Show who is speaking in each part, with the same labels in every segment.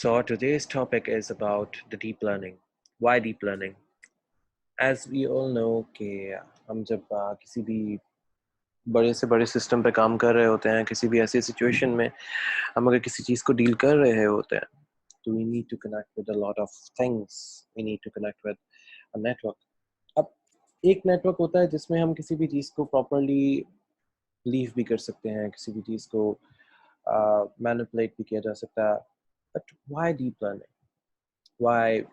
Speaker 1: So today's topic is about the deep learning. Why deep learning? As we all know कि हम जब किसी भी बड़े से बड़े सिस्टम पे काम कर रहे होते हैं, किसी भी ऐसी सिचुएशन में हम अगर किसी चीज़ को डील कर रहे होते हैं, तो we need to connect with a lot of things. We need to connect with a network. अब एक नेटवर्क होता है जिसमें हम किसी भी चीज़ को प्रॉपरली लीव भी कर सकते हैं, किसी भी चीज़ को मैनिपुलेट भी किया जा सकता है. But why deep learning? Why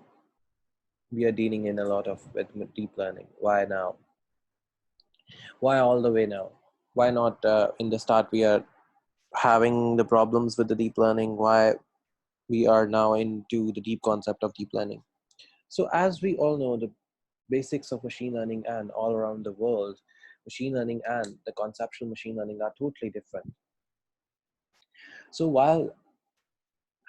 Speaker 1: we are dealing in a lot of with deep learning? Why now? Why all the way now? Why not in the start we are having the problems with the deep learning? Why we are now into the deep concept of deep learning? So as we all know, the basics of machine learning and all around the world, machine learning and the conceptual machine learning are totally different. So while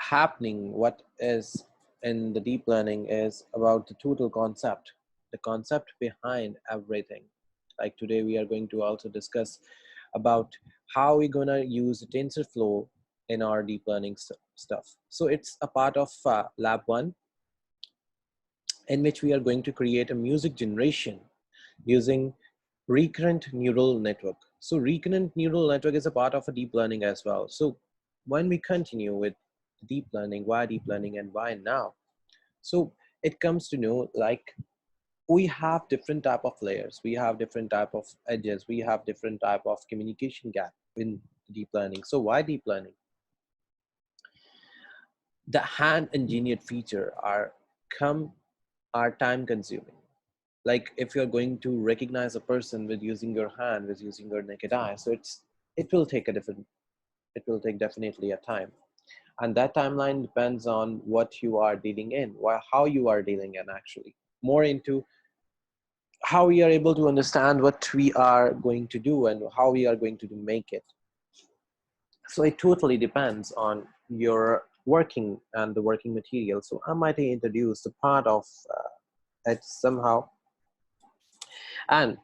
Speaker 1: happening, what is in the deep learning is about the total concept, the concept behind everything. Like today we are going to also discuss about how we're going to use TensorFlow in our deep learning stuff. So it's a part of lab 1, in which we are going to create a music generation using recurrent neural network. So recurrent neural network is a part of a deep learning as well. So when we continue with deep learning, why deep learning and why now? So it comes to know, like, we have different type of layers, we have different type of edges, we have different type of communication gap in deep learning. So why deep learning? The hand engineered feature are time consuming. Like if you're going to recognize a person with using your hand, with using your naked eye, so it will take definitely a time, and that timeline depends on what you are dealing in, how you are dealing in, actually more into how we are able to understand what we are going to do and how we are going to make it. So it totally depends on your working and the working material. So I might introduce the part of it somehow, and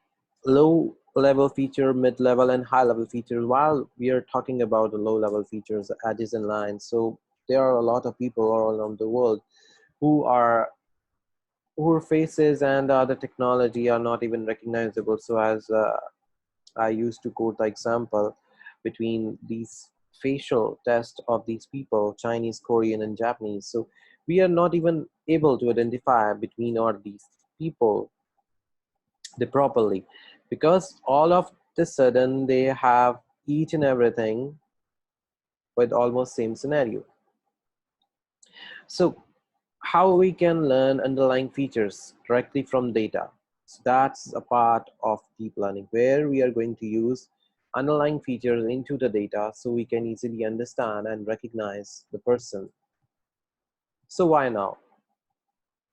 Speaker 1: low level feature, mid level and high level features. While we are talking about the low level features, edges and lines, so there are a lot of people all around the world who are whose faces and the technology are not even recognizable. So as I used to quote the example between these facial tests of these people, Chinese, Korean, and Japanese. So we are not even able to identify between all these people they properly, because all of the sudden they have each and everything with almost same scenario. So how we can learn underlying features directly from data. So that's a part of deep learning where we are going to use underlying features into the data so we can easily understand and recognize the person. So why now?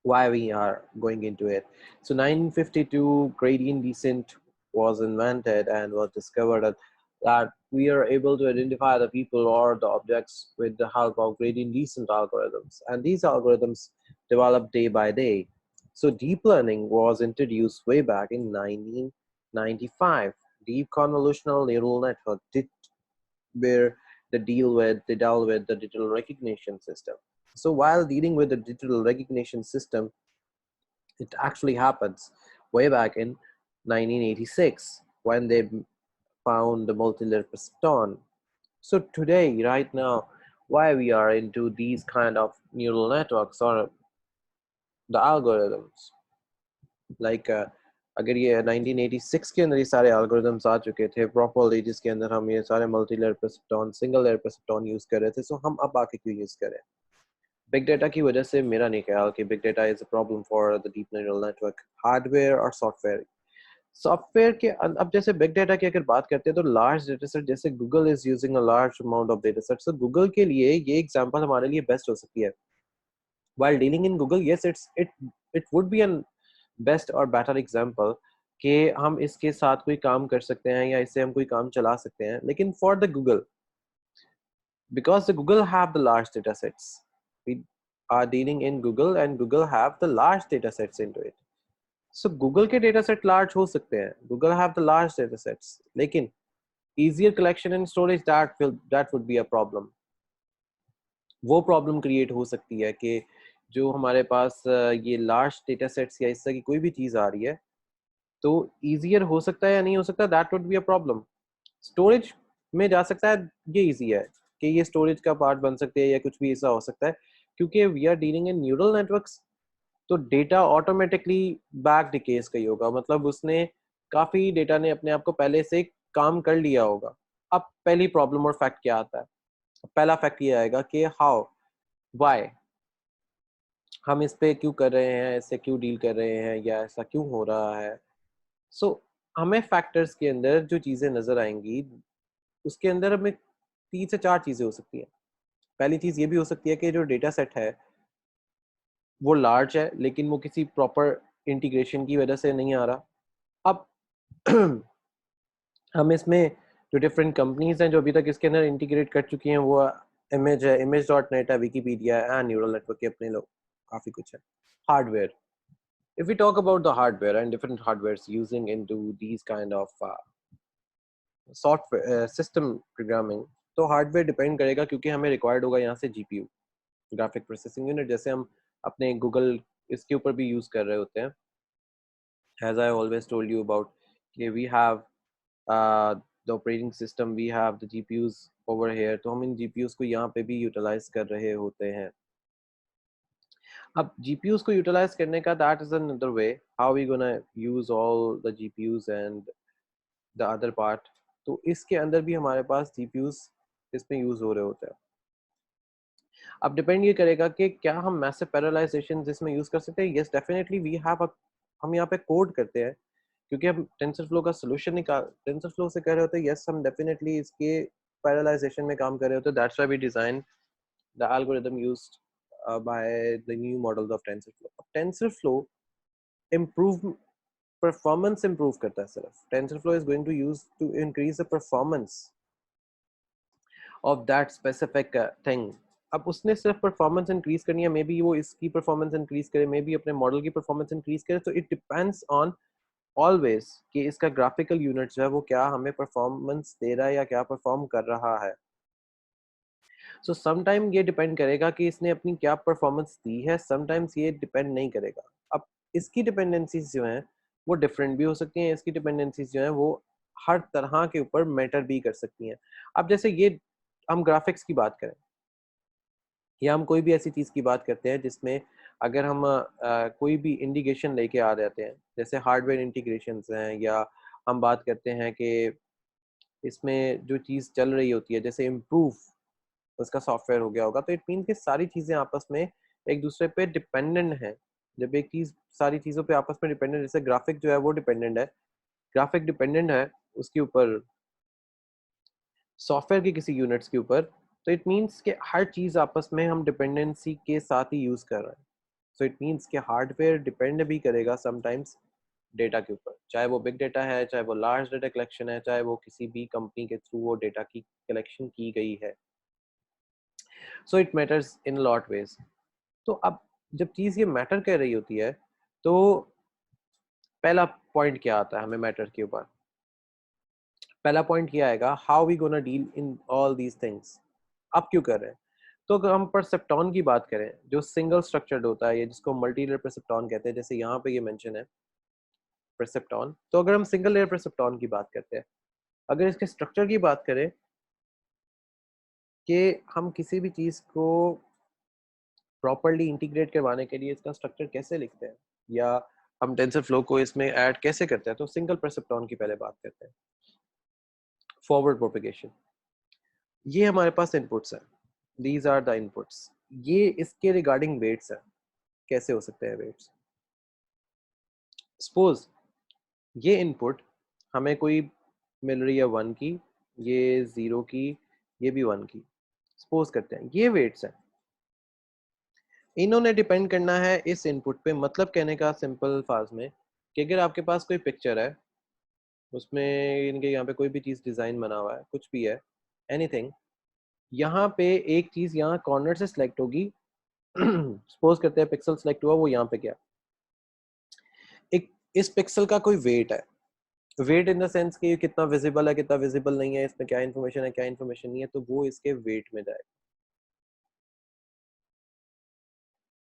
Speaker 1: Why we are going into it? So 1952 gradient descent was invented and was discovered that we are able to identify the people or the objects with the help of gradient descent algorithms, and these algorithms develop day by day. So deep learning was introduced way back in 1995. Deep convolutional neural network did where they deal with the digital recognition system. So while dealing with the digital recognition system, it actually happens way back in 1986 when they found the multi-layer perceptron. So today, right now, why we are into these kind of neural networks or the algorithms, like अगर ये 1986 के अंदर ये सारे algorithms आ चुके थे properly, जिसके अंदर हम ये सारे multi-layer perceptron, single layer perceptron use कर रहे थे, so हम अब आके क्यों use करें? बिग डेटा की वजह से मेरा नहीं ख्याल कि big data is a problem for the deep neural network, hardware और सॉफ्टवेयर के अब जैसे बिग डेटा की अगर बात करते हैं तो लार्ज डेटा सेट, जैसे Google is using a large amount of data set, so Google के लिए ये एग्जांपल हमारे लिए बेस्ट हो सकती है. While dealing in Google, yes it would be an best और बेटर एग्जांपल कि हम इसके साथ कोई काम कर सकते हैं या इससे हम कोई काम चला सकते हैं, लेकिन for the Google, because the Google have the large data sets. We are dealing in Google and Google have the large data sets into it. So Google के data set large हो सकते हैं. Google have the large data sets. लेकिन easier collection and storage, that would be a problem. वो problem create हो सकती है कि जो हमारे पास ये लार्ज डेटा सेट्स या इस तरह की कोई भी चीज़ आ रही है, तो ईज़ियर हो सकता है या नहीं हो सकता, that would be a problem. Storage में जा सकता है, ये ईज़ी है कि ये स्टोरेज का पार्ट बन सकते हैं या कुछ भी ऐसा हो सकता है, क्योंकि we are dealing in neural networks, तो डेटा ऑटोमेटिकली बैक डिकेज का ही होगा, मतलब उसने काफ़ी डेटा ने अपने आप को पहले से काम कर लिया होगा। अब पहली प्रॉब्लम और फैक्ट क्या आता है? पहला फैक्ट ये आएगा कि हाउ, व्हाई, हम इस पे क्यों कर रहे हैं, ऐसे क्यों डील कर रहे हैं या ऐसा क्यों हो रहा है। सो हमें फैक्टर्स के अंदर जो चीज़ें नज़र आएंगी, उसके अंदर हमें 3 से 4 चीज़ें हो सकती हैं। पहली चीज़ ये भी हो सकती है कि जो डेटा सेट है वो लार्ज है, लेकिन वो किसी प्रॉपर इंटीग्रेशन की वजह से नहीं आ रहा। अब हम इसमें जो डिफरेंट कंपनीज़ हैं जो अभी तक इसके अंदर इंटीग्रेट कर चुकी हैं, वो इमेज है, इमेज डॉट नेट है, विकीपीडिया है, एंड न्यूरल नेटवर्क के अपने लोग काफ़ी कुछ है। Hardware, if we talk about the hardware and different hardwares using into these kind of software system programming, तो हार्डवेयर डिपेंड करेगा, क्योंकि हमें रिक्वायर्ड होगा यहाँ से जीपीयू, ग्राफिक प्रोसेसिंग यूनिट, जैसे हम अपने गूगल इसके ऊपर भी यूज़ कर रहे होते हैं। As I always told you about कि we have the operating system, we have the GPUs over here, तो हम इन जीपीयूज को यहाँ पे भी यूटिलाइज कर रहे होते हैं। अब जीपीयूज को यूटिलाइज करने का, that is another way how we gonna use all the GPUs and the other part. तो इसके अंदर भी हमारे पास जीपीयूज इसमें यूज हो रहे होते हैं। अब डिपेंड ये करेगा कि क्या हम मैसिव पैरेललाइजेशन इसमें यूज कर सकते हैं। Yes definitely we have a, हम यहाँ पे कोड करते हैं, क्योंकि हम टेंसरफ्लो का सोल्यूशन निकाल टेंसरफ्लो से कर रहे होते हैं। यस हम डेफिनेटली इसके पैरेललाइजेशन में काम कर रहे होते हैं। That's why we design the algorithm used by the new models of TensorFlow. TensorFlow improve performance improve करता है सिर्फ। TensorFlow is going to use to increase the performance of that specific thing. अब उसने सिर्फ परफॉर्मेंस इंक्रीज करनी है, may be वो इसकी परफॉर्मेंस इंक्रीज करे, मे बी अपने मॉडल की परफॉर्मेंस इंक्रीज करे, तो इट डिपेंड्स ऑन ऑलवेज कि इसका ग्राफिकल यूनिट जो है वो क्या हमें परफॉर्मेंस दे रहा है या क्या परफॉर्म कर रहा है। सो समटाइम ये डिपेंड करेगा कि इसने अपनी क्या परफॉर्मेंस दी है, समटाइम्स ये डिपेंड नहीं करेगा। अब इसकी डिपेंडेंसीज जो हैं वो डिफरेंट भी हो सकती हैं, इसकी डिपेंडेंसीज जो हैं वो हर तरह के ऊपर मैटर भी कर सकती हैं। अब जैसे ये हम ग्राफिक्स की बात करें या हम कोई भी ऐसी चीज़ की बात करते हैं जिसमें अगर हम कोई भी इंटीग्रेशन लेके आ जाते हैं, जैसे हार्डवेयर इंटीग्रेशंस हैं, या हम बात करते हैं कि इसमें जो चीज़ चल रही होती है जैसे इम्प्रूव उसका सॉफ्टवेयर हो गया होगा, तो इट मीन कि सारी चीज़ें आपस में एक दूसरे पे डिपेंडेंट हैं। जब एक चीज़ सारी चीज़ों पे आपस में डिपेंडेंट, जैसे ग्राफिक जो है वो डिपेंडेंट है, ग्राफिक डिपेंडेंट है उसके ऊपर, सॉफ्टवेयर के किसी यूनिट्स के ऊपर, तो इट मीन्स कि हर चीज़ आपस में हम डिपेंडेंसी के साथ ही यूज़ कर रहे हैं। सो इट मीन्स कि हार्डवेयर डिपेंड भी करेगा समटाइम्स डेटा के ऊपर, चाहे वो बिग डेटा है, चाहे वो लार्ज डेटा कलेक्शन है, चाहे वो किसी भी कंपनी के थ्रू वो डेटा की कलेक्शन की गई है। So it matters in lot ways. तो अब जब चीज़ ये मैटर कर रही होती है, तो पहला पॉइंट क्या आता है हमें मैटर के ऊपर? पहला पॉइंट ये आएगा, how we gonna deal in all these things. अब क्यों कर रहे हैं? तो अगर हम परसेप्टॉन की बात करें, जो सिंगल स्ट्रक्चर्ड होता है, या जिसको मल्टी लेयर परसेप्टॉन कहते हैं, जैसे यहाँ पे ये मेंशन है परसेप्टॉन, तो अगर हम सिंगल लेयर परसेप्टॉन की बात करते हैं, अगर इसके स्ट्रक्चर की बात करें कि हम किसी भी चीज़ को प्रॉपर्ली इंटीग्रेट करवाने के लिए इसका स्ट्रक्चर कैसे लिखते हैं, या हम टेंसर फ्लो को इसमें ऐड कैसे करते हैं, तो सिंगल परसेप्टॉन की पहले बात करते हैं। फॉरवर्ड प्रोपेगेशन, ये हमारे पास इनपुट्स हैं, दीज आर द इनपुट्स। ये इसके रिगार्डिंग वेट्स हैं। कैसे हो सकते हैं वेट्स? सपोज ये इनपुट हमें कोई मिल रही है 1 की, ये 0 की, ये भी 1 की, सपोज करते हैं ये वेट्स हैं। इन्होंने डिपेंड करना है इस इनपुट पे। मतलब कहने का सिंपल फाज में कि अगर आपके पास कोई पिक्चर है, उसमें इनके यहाँ पे कोई भी चीज़ डिज़ाइन बना हुआ है, कुछ भी है, एनीथिंग, यहाँ पे एक चीज़ यहाँ कॉर्नर से सिलेक्ट होगी। सपोज करते हैं पिक्सल सिलेक्ट हुआ, वो यहाँ पे गया। एक इस पिक्सल का कोई वेट है, वेट इन द सेंस कि कितना विजिबल है, कितना विजिबल नहीं है, इसमें क्या इन्फॉर्मेशन है, क्या इन्फॉर्मेशन नहीं है, तो वो इसके वेट में जाएगा।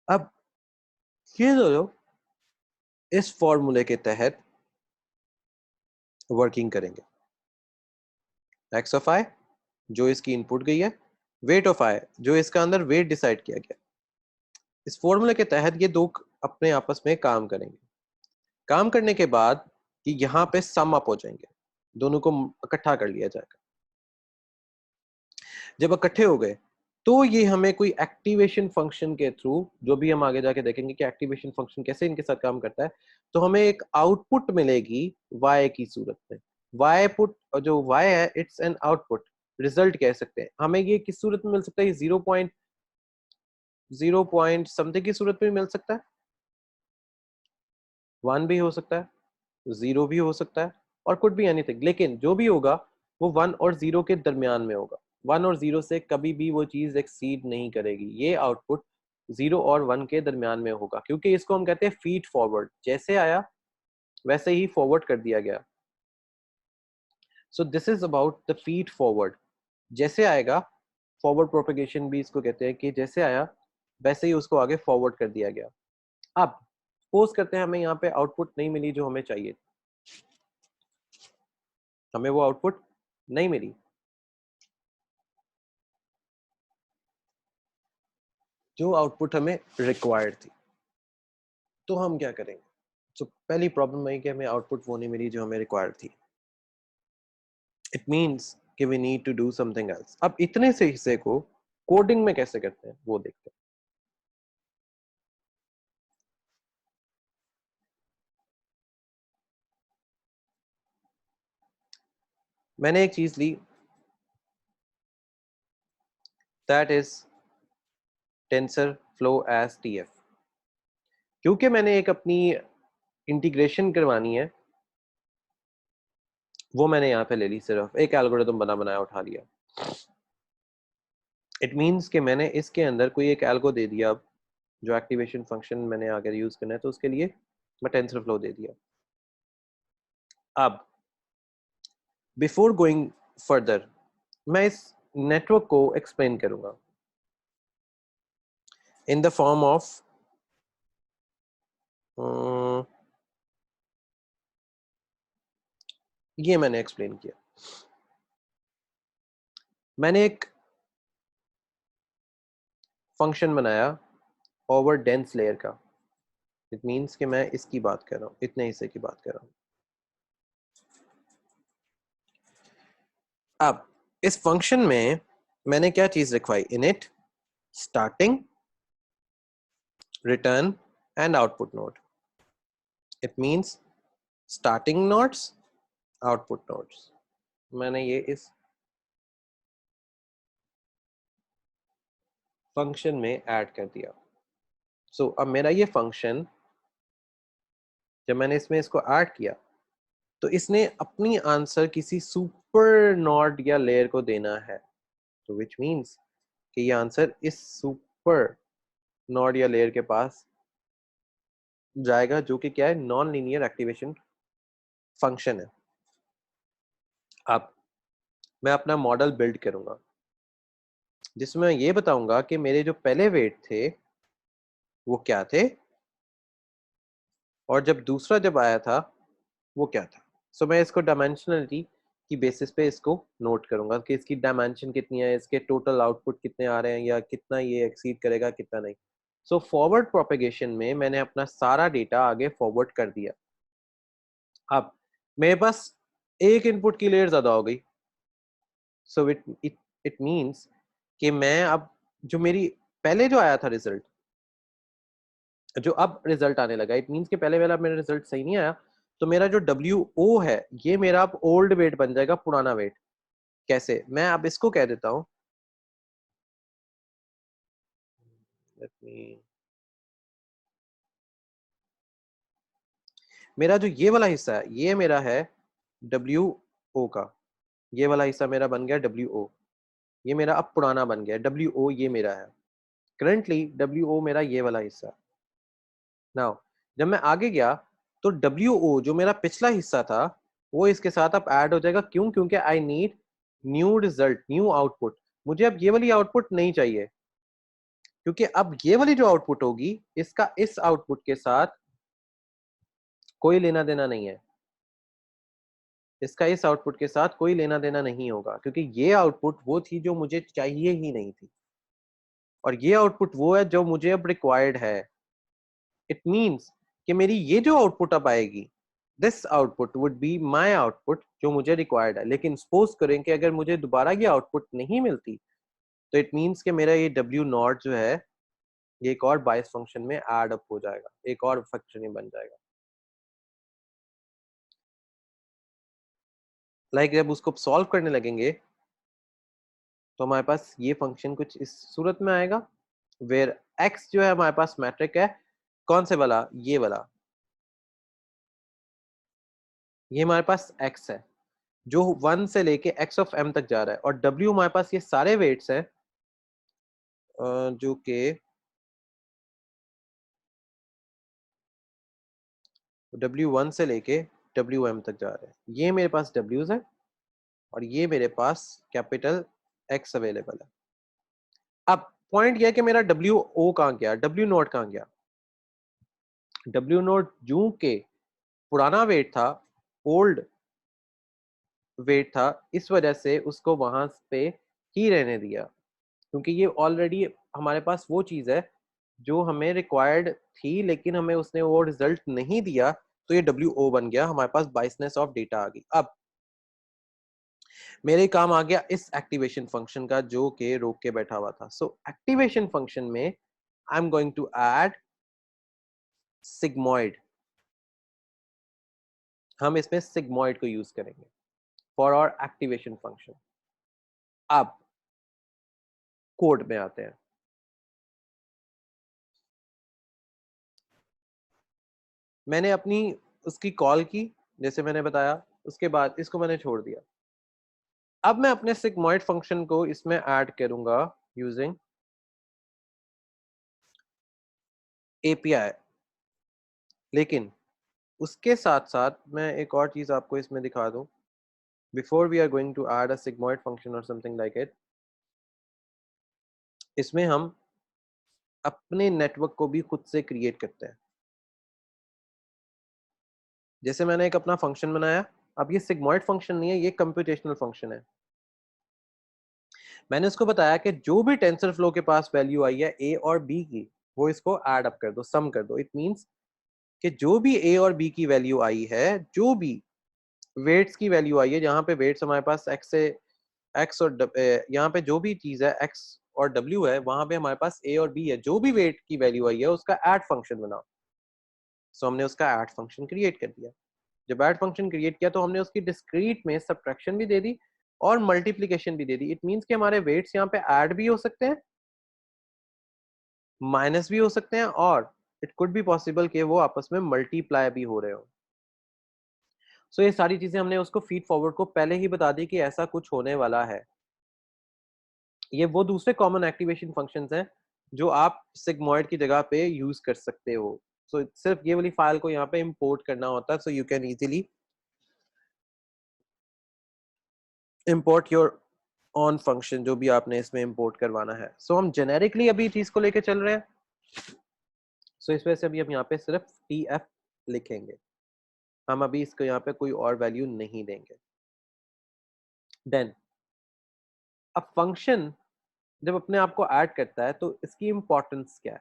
Speaker 1: अब ये दोनों इस फॉर्मूले के तहत वर्किंग करेंगे। एक्स ऑफ आई जो इसकी इनपुट गई है, वेट ऑफ आई जो इसका अंदर वेट डिसाइड किया गया। इस फॉर्मूले के तहत ये दो अपने आपस में काम करेंगे। काम करने के बाद कि यहाँ पे सम अप हो जाएंगे, दोनों को इकट्ठा कर लिया जाएगा। जब इकट्ठे हो गए तो ये हमें कोई एक्टिवेशन फंक्शन के थ्रू, जो भी हम आगे जाके देखेंगे कि एक्टिवेशन फंक्शन कैसे इनके साथ काम करता है, तो हमें एक आउटपुट मिलेगी y की सूरत में। y पुट जो y है इट्स एन आउटपुट, रिजल्ट कह सकते हैं। हमें ये किस सूरत में मिल सकता है? 0.0 समथिंग की सूरत में मिल सकता है। 1 भी हो सकता है, 0 भी हो सकता है, और कुड बी एनीथिंग। लेकिन जो भी होगा वो 1 और 0 के दरमियान में होगा। 1 और 0 से कभी भी वो चीज एक्सीड नहीं करेगी। ये आउटपुट 0 और 1 के दरमियान में होगा, क्योंकि इसको हम कहते हैं फीड फॉरवर्ड। जैसे आया वैसे ही फॉरवर्ड कर दिया गया। So this is about the feed forward. जैसे आएगा, फॉरवर्ड प्रोपेगेशन भी इसको कहते हैं कि जैसे आया वैसे ही उसको आगे फॉरवर्ड कर दिया गया। अब सपोज करते हैं हमें यहाँ पे आउटपुट नहीं मिली जो हमें चाहिए, हमें वो आउटपुट नहीं मिली। जो आउटपुट हमें रिक्वायर्ड थी, तो हम क्या करेंगे? तो पहली प्रॉब्लम है कि हमें आउटपुट वो नहीं मिली जो हमें रिक्वायर्ड थी। इट मींस कि we need to do something else. अब इतने से हिस्से को कोडिंग में कैसे करते हैं वो देखते हैं। मैंने एक चीज ली, that is TensorFlow as TF. क्योंकि मैंने एक अपनी इंटीग्रेशन करवानी है, वो मैंने यहाँ पे ले ली, सिर्फ एक एल्गोरिथम बना बनाया उठा लिया। इट मीन्स कि मैंने इसके अंदर कोई एक एल्गो दे दिया। अब जो एक्टिवेशन फंक्शन मैंने अगर यूज करना है तो उसके लिए मैं टेंसर फ्लो दे दिया। अब बिफोर गोइंग फर्दर मैं इस नेटवर्क को एक्सप्लेन करूंगा इन द फॉर्म ऑफ ये मैंने एक्सप्लेन किया। मैंने एक फंक्शन बनाया ओवर डेंस लेयर का। इट मीन्स कि मैं इसकी बात कर रहा हूँ, इतने हिस्से की बात कर रहा हूँ। अब इस फंक्शन में मैंने क्या चीज लिखवाई? Init, starting, return and output node. It means starting nodes, output nodes मैंने ये इस फंक्शन में ऐड कर दिया। सो अब मेरा ये फंक्शन, जब मैंने इसमें इसको ऐड किया तो इसने अपनी आंसर किसी सुपर नोड या लेयर को देना है। तो विच मीन्स कि ये आंसर इस सुपर नोड या लेयर के पास जाएगा, जो कि क्या है? नॉन लीनियर एक्टिवेशन फंक्शन है। अब मैं अपना मॉडल बिल्ड करूंगा जिसमें मैं ये बताऊंगा कि मेरे जो पहले वेट थे वो क्या थे, और जब दूसरा जब आया था वो क्या था। सो मैं इसको डायमेंशनलिटी की बेसिस पे इसको नोट करूंगा कि इसकी डायमेंशन कितनी है, इसके टोटल आउटपुट कितने आ रहे हैं, या कितना ये एक्सीड करेगा कितना नहीं। सो फॉरवर्ड प्रोपेगेशन में मैंने अपना सारा डेटा आगे फॉरवर्ड कर दिया। अब मेरे पास एक इनपुट की लेयर ज्यादा हो गई। So it it it means कि मैं अब जो मेरी पहले जो आया था रिजल्ट, जो अब रिजल्ट आने लगा, इट मींस कि पहले वाला मेरा रिजल्ट सही नहीं आया, तो मेरा जो WO है ये मेरा अब ओल्ड वेट बन जाएगा, पुराना वेट। कैसे? मैं अब इसको कह देता हूं, लेट मी, मेरा जो ये वाला हिस्सा है ये मेरा है WO का। ये वाला हिस्सा मेरा बन गया WO। ये मेरा अब पुराना बन गया WO, ये मेरा है करंटली WO मेरा ये वाला हिस्सा। नाउ जब मैं आगे गया तो WO जो मेरा पिछला हिस्सा था वो इसके साथ अब ऐड हो जाएगा। क्यों? क्योंकि I need new result, new output. मुझे अब ये वाली आउटपुट नहीं चाहिए, क्योंकि अब ये वाली जो आउटपुट होगी इसका इस आउटपुट के साथ कोई लेना देना नहीं है, इसका इस आउटपुट के साथ कोई लेना देना नहीं होगा, क्योंकि ये आउटपुट वो थी जो मुझे चाहिए ही नहीं थी और ये आउटपुट वो है जो मुझे अब रिक्वायर्ड है। इट मीन्स कि मेरी ये जो आउटपुट अब आएगी, this output would be my output जो मुझे रिक्वायर्ड है। लेकिन सपोज करें कि अगर मुझे दोबारा ये आउटपुट नहीं मिलती, तो इट मीन्स कि मेरा ये डब्ल्यू नॉट जो है ये एक और बायस फंक्शन में ऐड अप हो जाएगा, एक और फंक्शन ही बन जाएगा। लाइक जब उसको सॉल्व करने लगेंगे तो हमारे पास ये फंक्शन कुछ इस सूरत में आएगा, वेयर एक्स जो है हमारे पास मैट्रिक है, कौन से वाला, ये वाला, ये हमारे पास एक्स है जो 1 से लेके एक्स ऑफ एम तक जा रहा है, और डब्ल्यू हमारे पास ये सारे वेट्स हैं जो कि W1 से लेके WM तक जा रहे हैं। ये मेरे पास W's है और ये मेरे पास कैपिटल X अवेलेबल है। अब पॉइंट यह कि मेरा WO कहाँ गया, W नोट कहाँ गया। W नोट जो के पुराना वेट था, ओल्ड वेट था, इस वजह से उसको वहां पे ही रहने दिया, क्योंकि ये ऑलरेडी हमारे पास वो चीज है जो हमें रिक्वायर्ड थी, लेकिन हमें उसने वो रिजल्ट नहीं दिया, तो ये WO बन गया, हमारे पास बाइसनेस ऑफ डेटा आ गई। अब मेरे काम आ गया इस एक्टिवेशन फंक्शन का जो कि रोक के बैठा हुआ था। सो एक्टिवेशन फंक्शन में I am going to add sigmoid, हम इसमें सिग्मॉइड को यूज करेंगे फॉर आवर एक्टिवेशन फंक्शन। अब कोड में आते हैं। मैंने अपनी उसकी कॉल की, जैसे मैंने बताया, उसके बाद इसको मैंने छोड़ दिया। अब मैं अपने सिग्मॉइड फंक्शन को इसमें ऐड करूंगा यूजिंग एपीआई। लेकिन उसके साथ साथ मैं एक और चीज आपको इसमें दिखा दूं, before we are going to add a sigmoid function और समथिंग लाइक इट, इसमें हम अपने नेटवर्क को भी खुद से क्रिएट करते हैं। जैसे मैंने एक अपना फंक्शन बनाया, अब ये सिग्मॉइड फंक्शन नहीं है, ये कंप्यूटेशनल फंक्शन है। मैंने उसको बताया कि जो भी टेंसर फ्लो के पास वैल्यू आई है ए और बी की, वो इसको ऐड अप कर दो, सम कर दो। इट मींस कि जो भी ए और बी की वैल्यू आई है, जो भी वेट्स की वैल्यू आई है, जहां पे वेट्स हमारे पास एक्स से एक्स और यहाँ पे जो भी चीज है एक्स और डब्ल्यू है, वहां पे हमारे पास ए और बी है, जो भी वेट की वैल्यू आई है उसका ऐड फंक्शन बनाओ। सो हमने उसका ऐड फंक्शन क्रिएट कर दिया। जब ऐड फंक्शन क्रिएट किया तो हमने उसकी डिस्क्रीट में सब्ट्रैक्शन भी दे दी और मल्टीप्लीकेशन भी दे दी। इट मींस कि हमारे वेट्स यहाँ पे ऐड भी हो सकते हैं, माइनस भी हो सकते हैं, और इट कुड बी पॉसिबल कि वो आपस में मल्टीप्लाई भी हो रहे हो। सो ये सारी चीजें हमने उसको फीड फॉरवर्ड को पहले ही बता दी कि ऐसा कुछ होने वाला है। ये वो दूसरे कॉमन एक्टिवेशन फंक्शंस हैं जो आप सिग्मॉइड की जगह पे यूज कर सकते हो। सो सिर्फ ये वाली फाइल को यहाँ पे इंपोर्ट करना होता है, so you can easily import your on function जो भी आपने इसमें इंपोर्ट करवाना है। सो हम जेनेरिकली अभी चीज को लेके चल रहे हैं। सो इस वजह से अभी हम यहाँ पे सिर्फ टी एफ लिखेंगे, हम अभी इसको यहाँ पे कोई और वैल्यू नहीं देंगे। देन अब फंक्शन जब अपने आप को ऐड करता है तो इसकी इंपॉर्टेंस क्या है,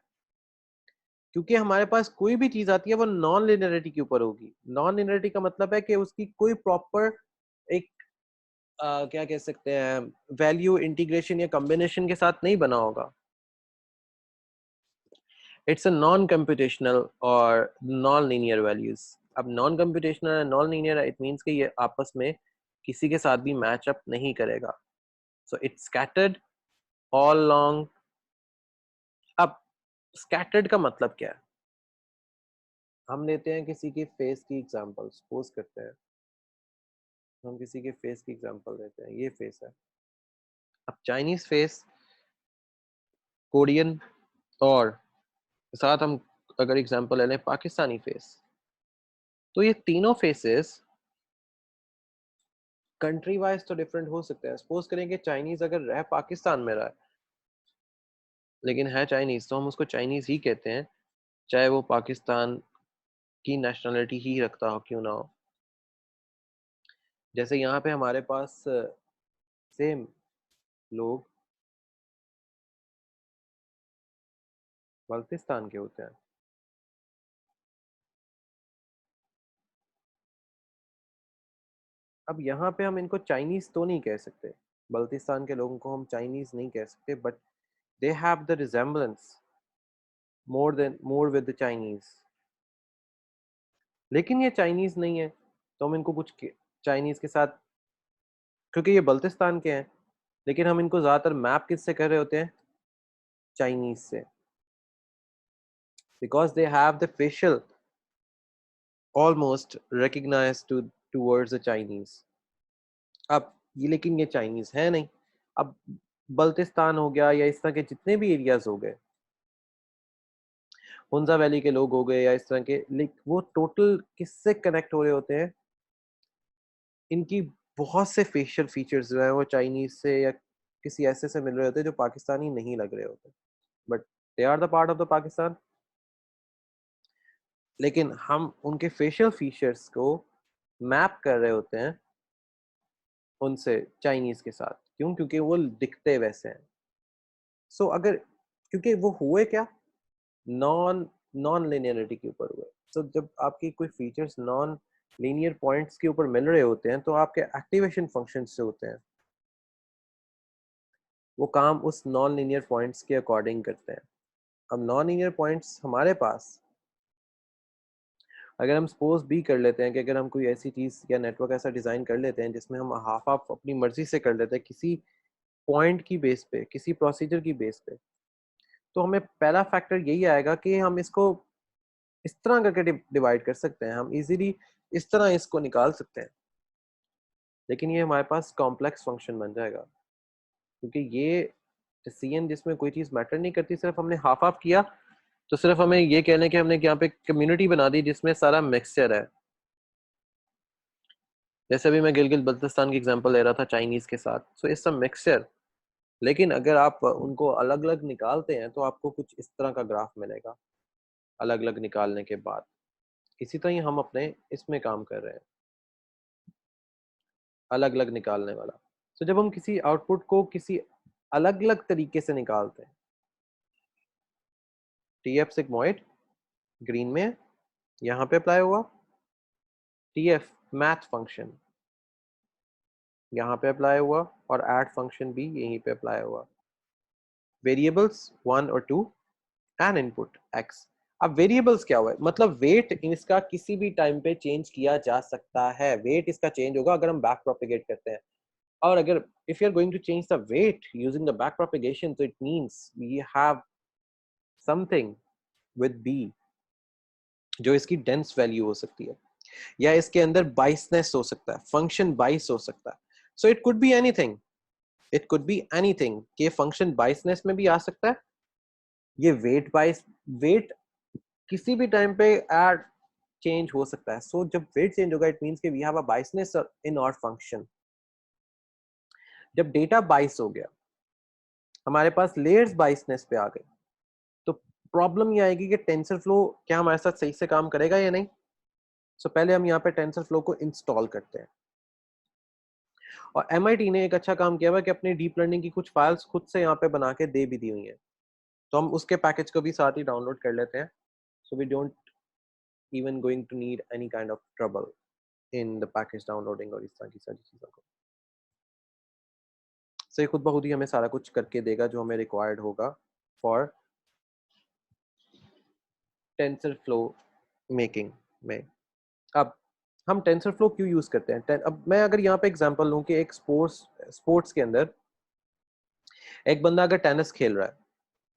Speaker 1: क्योंकि हमारे पास कोई भी चीज आती है वो नॉन लिनियरिटी के ऊपर होगी। नॉन लिनियरिटी का मतलब है कि उसकी कोई प्रॉपर एक क्या कह सकते हैं, वैल्यू इंटीग्रेशन या कॉम्बिनेशन के साथ नहीं बना होगा। इट्स अ नॉन कंप्यूटेशनल और नॉन लीनियर वैल्यूज। अब non computational and non linear, it means कि ये आपस में किसी के साथ भी मैच अप नहीं करेगा। So it's scattered all long. अब स्कैटर्ड का मतलब क्या है, हम लेते हैं किसी के फेस की एग्जांपल, सपोज करते हैं हम किसी के फेस की एग्जांपल लेते हैं, ये फेस है। अब चाइनीज फेस, कोरियन, और साथ हम अगर एग्जांपल ले लें पाकिस्तानी फेस, तो ये तीनों फेसेस कंट्री वाइज तो डिफरेंट हो सकते हैं। सपोज करें कि चाइनीज अगर रह पाकिस्तान में रहा है, लेकिन है चाइनीज, तो हम उसको चाइनीज ही कहते हैं, चाहे वो पाकिस्तान की नेशनलिटी ही रखता हो क्यों ना हो। जैसे यहाँ पे हमारे पास सेम लोग बल्तिस्तान के होते हैं। अब यहाँ पे हम इनको चाइनीज तो नहीं कह सकते, बल्तिस्तान के लोगों को हम चाइनीज नहीं कह सकते, but they have the resemblance more with the Chinese. लेकिन ये चाइनीज नहीं है, तो हम इनको कुछ चाइनीज के साथ, क्योंकि ये बल्तिस्तान के हैं, लेकिन हम इनको ज्यादातर मैप किससे कर रहे होते हैं, चाइनीज से, because they have the facial almost recognize towards the Chinese. अब ये, लेकिन ये चाइनीज है नहीं। अब बल्तिस्तान हो गया या इस तरह के जितने भी एरियाज हो गए, हुंजा वैली के लोग हो गए या इस तरह के, वो टोटल किससे कनेक्ट हो रहे होते हैं, इनकी बहुत से फेशियल फीचर्स जो है वो चाइनीज से या किसी ऐसे से मिल रहे होते हैं जो पाकिस्तानी नहीं लग रहे होते, but they are the part of the Pakistan. लेकिन हम उनके फेशियल फीचर्स को मैप कर रहे होते हैं उनसे चाइनीज के साथ, क्यों, क्योंकि वो दिखते वैसे हैं। अगर, क्योंकि वो हुए क्या, नॉन नॉन लिनियरिटी के ऊपर हुए। जब आपकी कोई फीचर्स नॉन लीनियर पॉइंट्स के ऊपर मिल रहे होते हैं, तो आपके एक्टिवेशन फंक्शन से होते हैं, वो काम उस नॉन लीनियर पॉइंट्स के अकॉर्डिंग करते हैं। अब नॉन लीनियर पॉइंट्स हमारे पास, अगर हम सपोज भी कर लेते हैं कि अगर हम कोई ऐसी चीज या नेटवर्क ऐसा डिजाइन कर लेते हैं जिसमें हम हाफ हाफ अपनी मर्जी से कर लेते हैं किसी पॉइंट की बेस पे, किसी प्रोसीजर की बेस पे, तो हमें पहला फैक्टर यही आएगा कि हम इसको इस तरह करके डिवाइड कर सकते हैं, हम इजीली इस तरह इसको निकाल सकते हैं। लेकिन ये हमारे पास कॉम्प्लेक्स फंक्शन बन जाएगा, क्योंकि ये डिसीजन जिसमें कोई चीज मैटर नहीं करती, सिर्फ हमने हाफ हाफ किया, तो सिर्फ हमें ये कह लें कि हमने यहाँ पे कम्युनिटी बना दी जिसमें सारा मिक्सचर है। जैसे अभी मैं गिलगित बल्तिस्तान की एग्जांपल ले रहा था चाइनीज के साथ, सो इट्स अ मिक्सचर। लेकिन अगर आप उनको अलग अलग निकालते हैं तो आपको कुछ इस तरह का ग्राफ मिलेगा अलग अलग निकालने के बाद। इसी तरह ही हम अपने इसमें काम कर रहे हैं, अलग अलग निकालने वाला। जब हम किसी आउटपुट को किसी अलग अलग तरीके से निकालते हैं, TF सिग्मोइड ग्रीन में यहाँ पे अप्लाई हुआ, TF मैथ फंक्शन यहाँ पे अप्लाई हुआ, और ऐड फंक्शन भी यहीं पे अप्लाई हुआ। वेरिएबल्स 1 और 2 एंड इनपुट x। अब वेरिएबल्स क्या हुआ है, मतलब वेट इसका किसी भी टाइम पे चेंज किया जा सकता है, वेट इसका चेंज होगा अगर हम बैक प्रोपेगेट करते हैं। और अगर if you are going to change the weight using the back propagation, तो it means we have something with b जो इसकी डेंस वैल्यू हो सकती है, या इसके अंदर बाइसनेस हो सकता है, फंक्शन बाइस हो सकता है। So it could be anything, it could be anything कि फंक्शन बाइसनेस में भी आ सकता है, ये वेट बाइस, वेट किसी भी टाइम पे ऐड चेंज हो सकता है। जब वेट चेंज होगा इट मींस कि we have a biasness in our function. जब डेटा बाइस हो गया, हमारे पास लेयर्स बाइसनेस पे आ गए, तो प्रॉब्लम ये आएगी कि टेंसर फ्लो क्या हमारे साथ सही से काम करेगा या नहीं। पहले हम यहाँ पे टेंसर फ्लो को इंस्टॉल करते हैं, और MIT ने एक अच्छा काम किया हुआ कि अपनी डीप लर्निंग की कुछ फाइल्स खुद से यहाँ पे बना के दे भी दी हुई है, तो हम उसके पैकेज को भी साथ ही डाउनलोड कर लेते हैं। We don't even going to need any kind of trouble in the package downloading और इस तरह की सारी चीजों को। ये खुद ब खुद ही हमें सारा कुछ करके देगा जो हमें रिक्वायर्ड होगा फॉर टेंसर फ्लो मेकिंग में। अब हम टेंसर फ्लो क्यों यूज करते हैं, अब मैं अगर यहाँ पे एग्जांपल लूं कि एक स्पोर्ट्स के अंदर एक बंदा अगर टेनिस खेल रहा है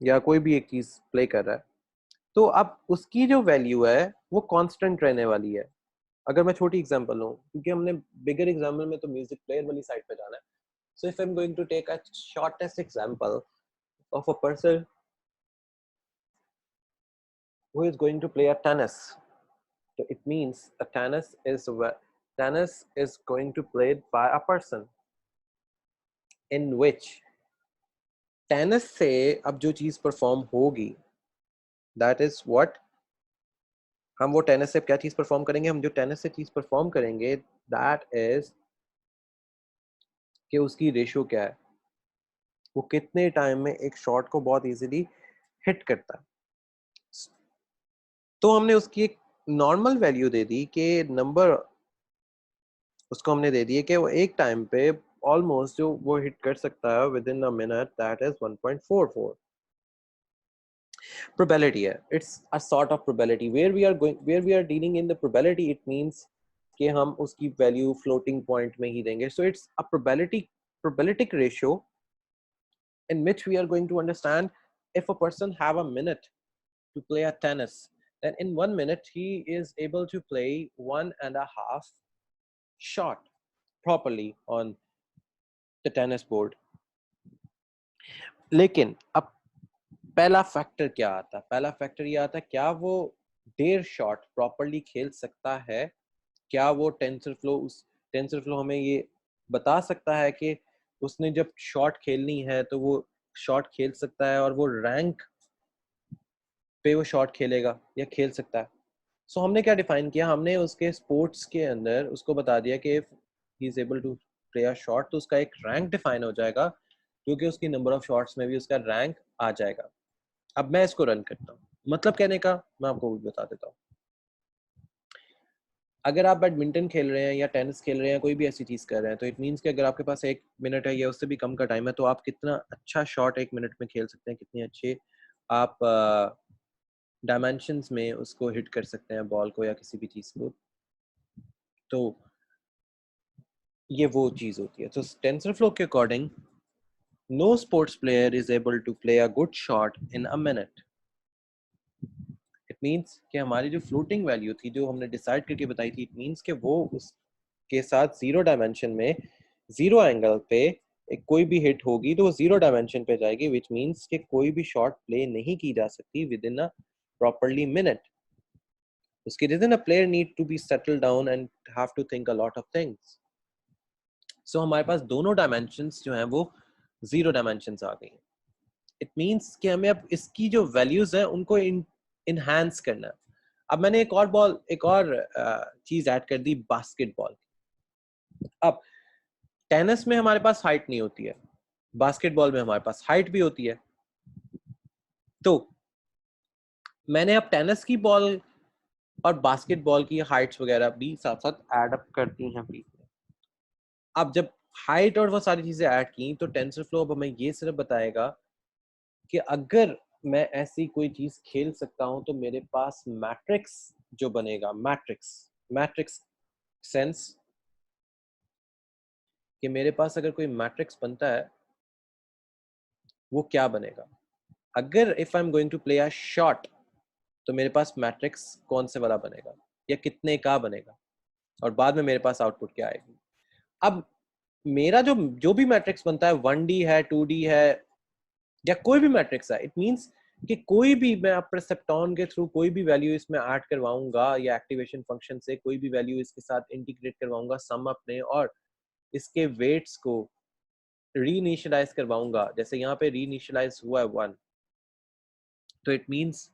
Speaker 1: या कोई भी एक चीज प्ले कर रहा है, तो अब उसकी जो वैल्यू है वो कांस्टेंट रहने वाली है। अगर मैं छोटी एग्जांपल लूं, क्योंकि हमने बिगर एग्जांपल में तो म्यूजिक प्लेयर वाली साइड पे जाना है। So if I'm going to take a shortest example of a person who is going to play a tennis, so it means a tennis is going to played by a person in which tennis से अब जो चीज perform होगी, that is what, हम वो tennis से क्या चीज परफॉर्म करेंगे, हम जो टेनिस से चीज परफॉर्म करेंगे दैट इज कि उसकी रेशियो क्या है, वो कितने टाइम में एक शॉट को बहुत इजीली हिट करता है। तो हमने उसकी एक नॉर्मल वैल्यू दे दी कि नंबर, उसको हमने दे दिए कि वो एक टाइम पे ऑलमोस्ट जो वो हिट कर सकता है with in a minute, that is 1.44। probability है, it's a sort of probability where we are going, where we are dealing in the probability, it means कि हम उसकी वैल्यू फ्लोटिंग पॉइंट में ही देंगे, so it's a probabilitic ratio in which we are going to understand if a person have a minute to play a tennis, then in 1 minute he is able to play 1.5 shot properly on the tennis board. लेकिन अब पहला factor क्या आता है, पहला factor ये आता है क्या वो 1.5 शॉट प्रॉपरली खेल सकता है, क्या वो टेंसर फ्लो, उस टेंसर फ्लो हमें ये बता सकता है कि उसने जब शॉट खेलनी है तो वो शॉट खेल सकता है और वो रैंक पे वो शॉट खेलेगा या खेल सकता है। सो हमने क्या डिफाइन किया, हमने उसके स्पोर्ट्स के अंदर उसको बता दिया कि if he is able to play a shot तो उसका एक रैंक डिफाइन हो जाएगा, क्योंकि उसकी नंबर ऑफ शॉट्स में भी उसका रैंक आ जाएगा। अब मैं इसको रन करता हूँ, मतलब कहने का मैं आपको बता देता हूँ। अगर आप बैडमिंटन खेल रहे हैं या टेनिस खेल रहे हैं, कोई भी ऐसी चीज कर रहे हैं, तो इट मीन्स कि अगर आपके पास 1 मिनट है या उससे भी कम का टाइम है, तो आप कितना अच्छा शॉट 1 मिनट में खेल सकते हैं, कितने अच्छे आप डायमेंशंस में उसको हिट कर सकते हैं बॉल को या किसी भी चीज को। तो ये वो चीज होती है। तो टेंसरफ्लो के according no sports player is able to play a good shot in a minute. It means कि हमारी जो फ्लोटिंग वैल्यू थी जो हमने डिसाइड करके बताई थी, इट मीन्स कि वो उसके साथ जीरो डायमेंशन में जीरो एंगल पे एक कोई भी हिट होगी तो वो जीरो डायमेंशन पे जाएगी, विच मीन्स कि कोई भी शॉट प्ले नहीं की जा सकती within a properly minute. उसकी reason a player need to be settle down and have to think a lot of things. So हमारे पास दोनों डायमेंशंस जो हैं वो जीरो डायमेंशंस आ गई हैं। इट मीन्स कि हमें अब इसकी जो वैल्यूज है उनको इनहांस करना है। अब मैंने एक और चीज ऐड कर दी, बास्केटबॉल। अब टेनिस में हमारे पास हाइट नहीं होती है, बास्केटबॉल में हमारे पास हाइट भी होती है। तो मैंने अब टेनिस की बॉल और बास्केटबॉल की हाइट्स वगैरह भी साथ साथ ऐड अप कर दी हैं बीच में। अब जब हाइट और वो सारी चीजें ऐड की तो टेंसरफ्लो अब हमें ये सिर्फ बताएगा कि अगर मैं ऐसी कोई चीज खेल सकता हूं तो मेरे पास मैट्रिक्स जो बनेगा, मैट्रिक्स मैट्रिक्स सेंस कि मेरे पास अगर कोई मैट्रिक्स बनता है वो क्या बनेगा। अगर if I am going to play a shot तो मेरे पास मैट्रिक्स कौन से वाला बनेगा या कितने का बनेगा, और बाद में मेरे पास आउटपुट क्या आएगी। अब मेरा जो जो भी मैट्रिक्स बनता है 1D है, 2D है, या कोई भी मैट्रिक्स है, इट मींस कि कोई भी मैं परसेप्टॉन के थ्रू कोई भी वैल्यू इसमें ऐड करवाऊंगा या एक्टिवेशन फंक्शन से कोई भी वैल्यू इसके साथ इंटीग्रेट करवाऊंगा सम अपने, और इसके वेट्स को रीइनिशियलाइज करवाऊंगा, जैसे यहाँ पे रीइनिशियलाइज हुआ है 1, तो इट मींस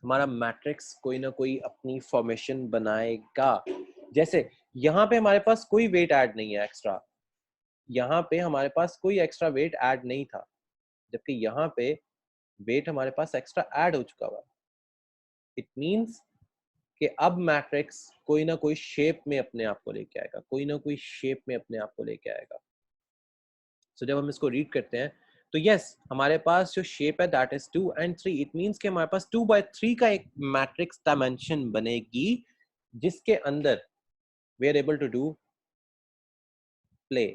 Speaker 1: हमारा मैट्रिक्स कोई ना कोई अपनी फॉर्मेशन बनाएगा। जैसे यहाँ पे हमारे पास कोई वेट ऐड नहीं है एक्स्ट्रा, यहाँ पे हमारे पास कोई एक्स्ट्रा वेट ऐड नहीं था, जबकि यहाँ पे वेट हमारे पास एक्स्ट्रा ऐड हो चुका हुआ। इट मींस कि अब मैट्रिक्स कोई ना कोई शेप में अपने आप को लेके आएगा, कोई ना कोई शेप में अपने आप को लेके आएगा। सो जब हम इसको रीड करते हैं तो यस हमारे पास जो शेप है that is 2 and 3। It means कि हमारे पास 2/3 का एक मैट्रिक्स डायमेंशन बनेगी जिसके अंदर we are able to do play.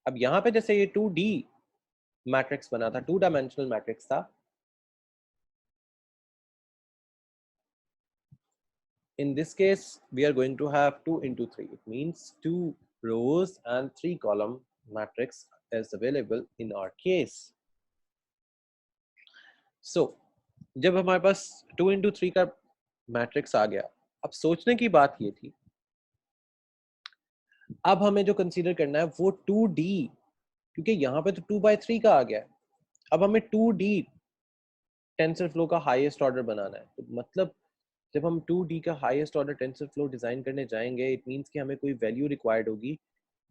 Speaker 1: अब यहाँ पे जैसे ये 2D मैट्रिक्स बना था, 2 डायमेंशनल मैट्रिक्स था, in this case we are going to have 2 into 3, it means 2 rows and 3 column matrix is available in our case. So जब हमारे पास 2 into 3 का मैट्रिक्स आ गया, अब सोचने की बात ये थी, अब हमें जो कंसीडर करना है वो 2D क्योंकि यहाँ पे तो 2/3 का आ गया है। अब हमें 2D टेंसर फ्लो का हाईएस्ट ऑर्डर बनाना है, तो मतलब जब हम 2D का highest order tensor flow design करने जाएंगे, इट मींस कि हमें कोई वैल्यू रिक्वायर्ड होगी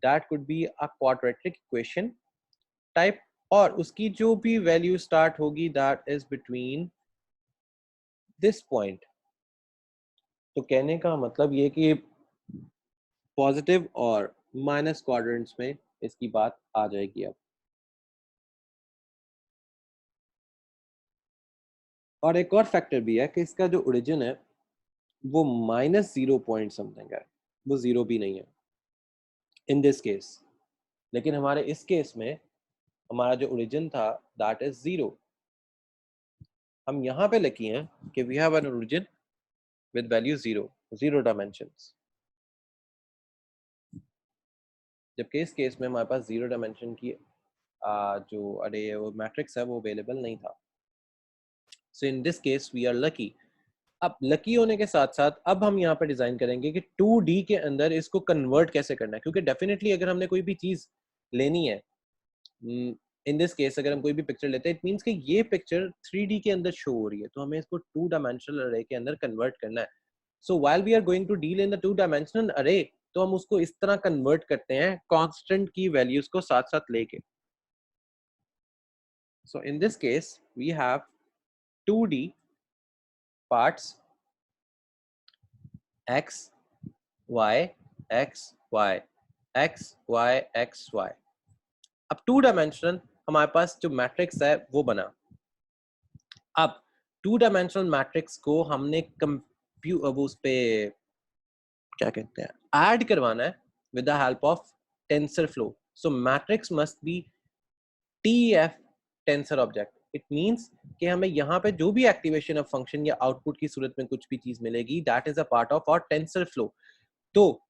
Speaker 1: that could be a quadratic equation type, और उसकी जो भी वैल्यू स्टार्ट होगी that is between this point. तो कहने का मतलब ये कि पॉजिटिव और माइनस क्वाड्रेंट्स में इसकी बात आ जाएगी अब। और एक और फैक्टर भी है कि इसका जो ओरिजिन है वो -0 पॉइंट समथिंग है, वो जीरो भी नहीं है इन दिस केस। लेकिन हमारे इस केस में हमारा जो ओरिजिन था दैट इज 0। हम यहाँ पे लिखी हैं कि we have an origin with value 0 dimensions, जबकि इस केस में हमारे पास 0 डायमेंशन की जो अरे वो मैट्रिक्स है वो अवेलेबल नहीं था। So in this case we are lucky. अब लकी होने के साथ साथ अब हम यहाँ पे डिजाइन करेंगे कि 2D के अंदर इसको कन्वर्ट कैसे करना है, क्योंकि डेफिनेटली अगर हमने कोई भी चीज लेनी है, इन दिस केस अगर हम कोई भी पिक्चर लेते हैं, इट मींस कि ये पिक्चर 3D के अंदर शो हो रही है, तो हमें इसको 2 डायमेंशनल अरे के अंदर कन्वर्ट करना है। So while we are going to deal in the 2 dimensional array, तो हम उसको इस तरह कन्वर्ट करते हैं कांस्टेंट की वैल्यूज को साथ साथ लेके। So in this case we have 2D parts x y x y x y x y। अब 2 डायमेंशनल हमारे पास जो मैट्रिक्स है वो बना। अब 2 डायमेंशनल मैट्रिक्स को हमने वो उस पे क्या कहते हैं ऐड करवाना है with the help of TensorFlow. So matrix must be TF tensor object. It means कि हमें यहाँ पे जो भी एक्टिवेशन ऑफ फंक्शन या आउटपुट की सूरत में कुछ भी चीज मिलेगी that is a part of our TensorFlow. तो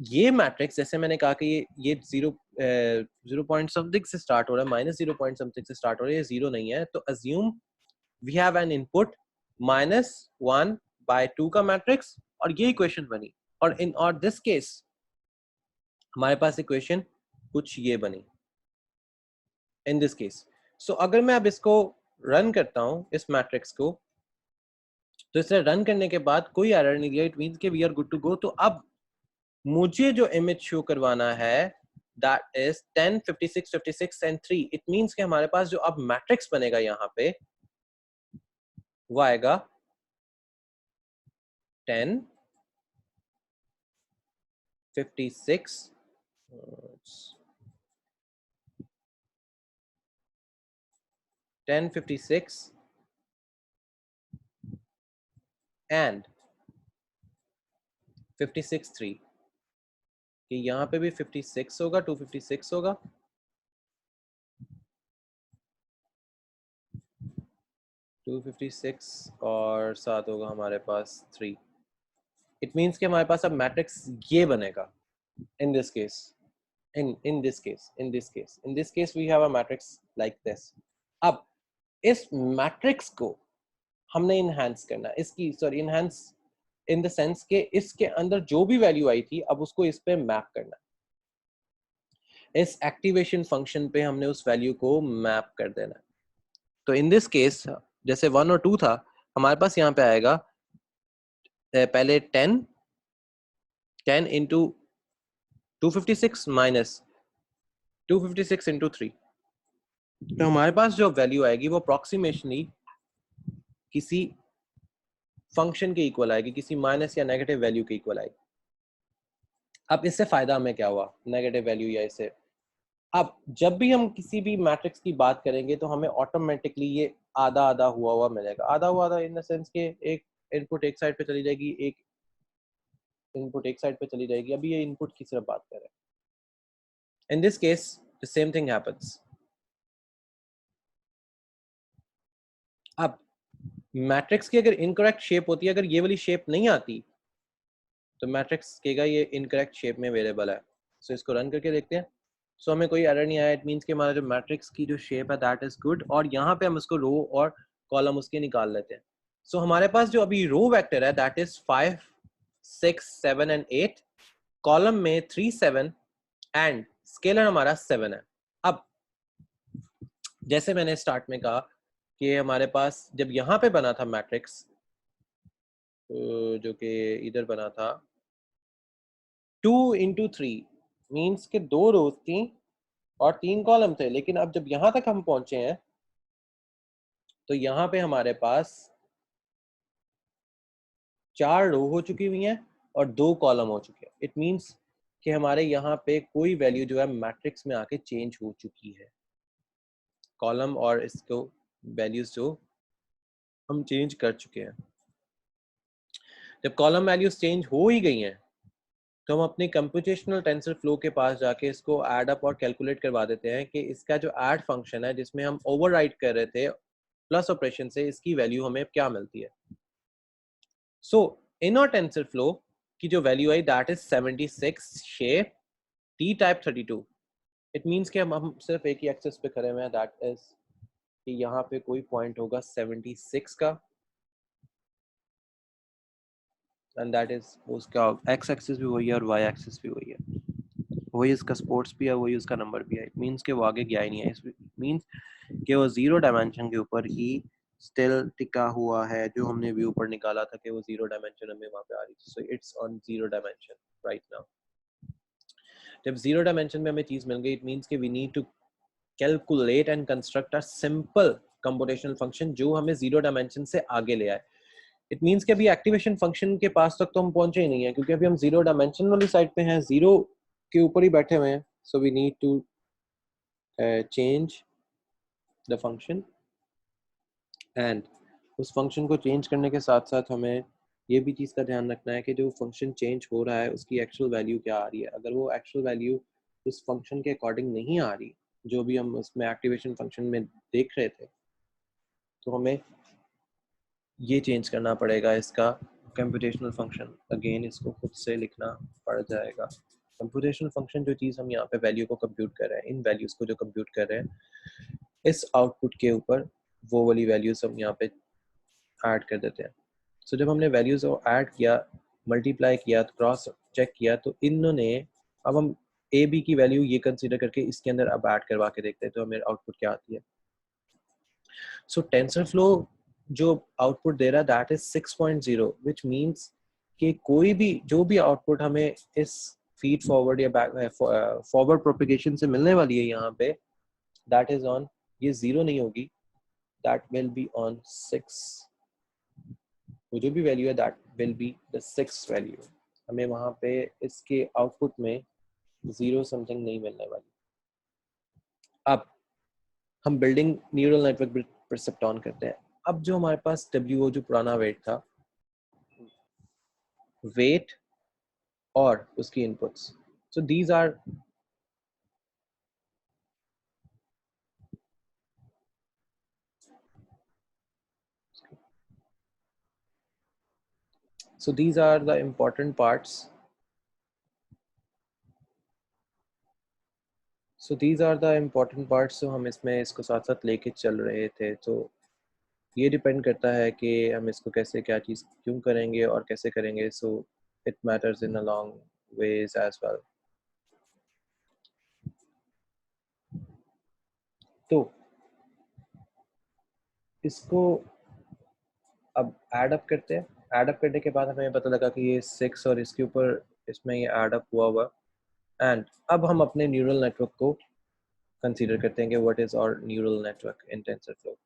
Speaker 1: ये मैट्रिक्स जैसे मैंने कहा कि ये 0 पॉइंट समथिंग से स्टार्ट हो रहा है, -0 पॉइंट समथिंग से स्टार्ट हो रहा है, ये जीरो नहीं है, तो assume we have an input -1/2 का मैट्रिक्स, और ये इक्वेशन बनी। और इन और दिस केस हमारे पास इक्वेशन कुछ ये बनी इन दिस केस। सो अगर मैं अब इसको रन करता हूं इस मैट्रिक्स को, तो इसे रन करने के बाद कोई एरर नहीं दिया, इट मींस कि we are good to go. तो अब मुझे जो इमेज शो करवाना है that is 10 56 56 and 3। It means कि हमारे पास जो अब मैट्रिक्स बनेगा यहाँ पे वो आएगा 10 56 10 56 एंड 56 3। कि यहाँ पे भी 56 होगा, 256 होगा, 256 और साथ होगा हमारे पास 3। इट मींस कि हमारे पास अब मैट्रिक्स ये बनेगा इन this case, in this case we have a matrix like this। अब इस मैट्रिक्स को हमने इनहेंस करना है, इसकी sorry enhance in the sense के इसके अंदर जो भी वैल्यू आई थी अब उसको इस पे मैप करना है, इस एक्टिवेशन फंक्शन पे हमने उस वैल्यू को मैप कर देना है। तो इन दिस केस जैसे 1 और 2 था, हमारे पास यहाँ पे आएगा पहले 10 इंटू 256 माइनस 256 इंटू 3। तो हमारे पास जो वैल्यू आएगी वो अप्रोक्सीमेशनली किसी फंक्शन के इक्वल आएगी, किसी माइनस या नेगेटिव वैल्यू के इक्वल आएगी। अब इससे फायदा हमें क्या हुआ, नेगेटिव वैल्यू या इससे, अब जब भी हम किसी भी मैट्रिक्स की बात करेंगे तो हमें ऑटोमेटिकली ये आधा आधा हुआ मिलेगा। आधा हुआ इन द सेंस के एक इनपुट एक साइड पे चली जाएगी, एक इनपुट एक साइड पे चली जाएगी। अभी ये इनपुट की सिर्फ बात कर रहे हैं। इन this case the same thing happens. अब मैट्रिक्स की अगर इनकरेक्ट शेप होती है, अगर ये वाली शेप नहीं आती तो मैट्रिक्स कहेगा ये इनकरेक्ट शेप में अवेलेबल है। सो इसको रन करके देखते हैं। सो हमें कोई एरर नहीं आया, इट मींस कि हमारा जो मैट्रिक्स की जो शेप है दैट इज गुड। और यहाँ पे हम इसको रो और कॉलम उसके निकाल लेते हैं। सो हमारे पास जो अभी रो वेक्टर है दैट इज 5 6 7 एंड 8, कॉलम में 3 7 एंड स्केलर हमारा 7 है। अब जैसे मैंने स्टार्ट में कहा कि हमारे पास जब यहाँ पे बना था मैट्रिक्स, जो कि इधर बना था 2 into 3 मीन्स के 2 रोज थी और 3 कॉलम थे, लेकिन अब जब यहाँ तक हम पहुंचे हैं तो यहाँ पे हमारे पास 4 रो हो चुकी हुई हैं और 2 कॉलम हो चुके हैं। इट मीन्स कि हमारे यहाँ पे कोई वैल्यू जो है मैट्रिक्स में आके चेंज हो चुकी है। कॉलम और इसको वैल्यूज जो हम चेंज कर चुके हैं। जब कॉलम वैल्यूज चेंज हो ही गई हैं तो हम अपने कंप्यूटेशनल टेंसर फ्लो के पास जाके इसको ऐड अप और कैलकुलेट करवा देते हैं कि इसका जो ऐड फंक्शन है जिसमें हम ओवरराइड कर रहे थे प्लस ऑपरेशन से, इसकी वैल्यू हमें क्या मिलती है। सो इन और टेंसर फ्लो की जो value I that is 76 shape T type 32। It means कि हम सिर्फ एक ही एक्सेस पे खड़े हुए हैं, दैट इज कि यहाँ पे कोई पॉइंट होगा 76 का एंड दैट इज उसका एक्स एक्सिस भी वही है और वाई एक्सिस भी वही है, वही इसका स्पोर्ट्स भी है, वही उसका नंबर भी है। इट मीन्स कि वो आगे गया ही नहीं है। इट मीन्स कि वो 0 डायमेंशन के ऊपर ही स्टिल टिका हुआ है। जो हमने व्यू पर निकाला था कि वो 0 डायमेंशन हमें वहाँ पे आ रही थी, so it's on 0 dimension right now. जब 0 डायमेंशन में हमें चीज मिल गई, इट मीन्स कि we need to calculate and construct a simple computational function जो हमें 0 डायमेंशन से आगे ले आए। इट मीन्स कि अभी एक्टिवेशन फंक्शन के पास तक तो हम पहुंचे ही नहीं है, क्योंकि अभी हम 0 डायमेंशन वाली साइड पे हैं, 0 के ऊपर ही बैठे हुए हैं। So we need to change the function and उस फंक्शन को चेंज करने के साथ साथ हमें ये भी चीज़ का ध्यान रखना है कि जो फंक्शन चेंज हो रहा है उसकी एक्चुअल वैल्यू क्या आ रही है। अगर वो एक्चुअल वैल्यू उस फंक्शन के अकॉर्डिंग नहीं आ रही जो भी हम उसमें एक्टिवेशन फंक्शन में देख रहे थे, तो हमें ये चेंज करना पड़ेगा इसका कंप्यूटेशनल फंक्शन। अगेन इसको खुद से लिखना पड़ जाएगा। कंप्यूटेशनल फंक्शन जो चीज़ हम यहाँ पे वैल्यू को कंप्यूट कर रहे हैं, इन वैल्यूज़ को जो कंप्यूट कर रहे हैं, इस आउटपुट के ऊपर वो वाली वैल्यूज हम यहाँ पे ऐड कर देते हैं। सो जब हमने वैल्यूज को ऐड किया, मल्टीप्लाई किया, तो क्रॉस चेक किया, तो इन्होंने अब हम ए बी की वैल्यू ये कंसीडर करके इसके अंदर अब ऐड करवा के देखते हैं तो हमें आउटपुट क्या आती है। सो टेंसर फ्लो जो आउटपुट दे रहा है दैट इज 6.0 विच मीन्स कि कोई भी जो भी आउटपुट हमें इस फीड फॉरवर्ड या बैक फॉरवर्ड प्रोपिगेशन से मिलने वाली है यहाँ पे, दैट इज ऑन, ये 0 नहीं होगी, दैट विल बी ऑन 6। वो जो भी वैल्यू है that will be the 6th value. हमें वहाँ पे इसके आउटपुट में 0 समथिंग नहीं मिलने वाली। अब हम बिल्डिंग न्यूरल नेटवर्क परसेप्ट्रॉन करते हैं। अब जो हमारे पास WO जो पुराना वेट था, वेट और उसकी inputs, so these are the important parts. जो हम इसमें इसको साथ साथ लेके चल रहे थे। तो ये डिपेंड करता है कि हम इसको कैसे क्या चीज़ क्यों करेंगे और कैसे करेंगे। So it matters in a long ways as well. तो इसको अब ऐड अप करते हैं। ऐड अप करने के बाद हमें पता लगा कि ये 6 और इसके ऊपर इसमें ये ऐड अप हुआ एंड अब हम अपने न्यूरल नेटवर्क को कंसीडर करते हैं कि what is our neural network in TensorFlow.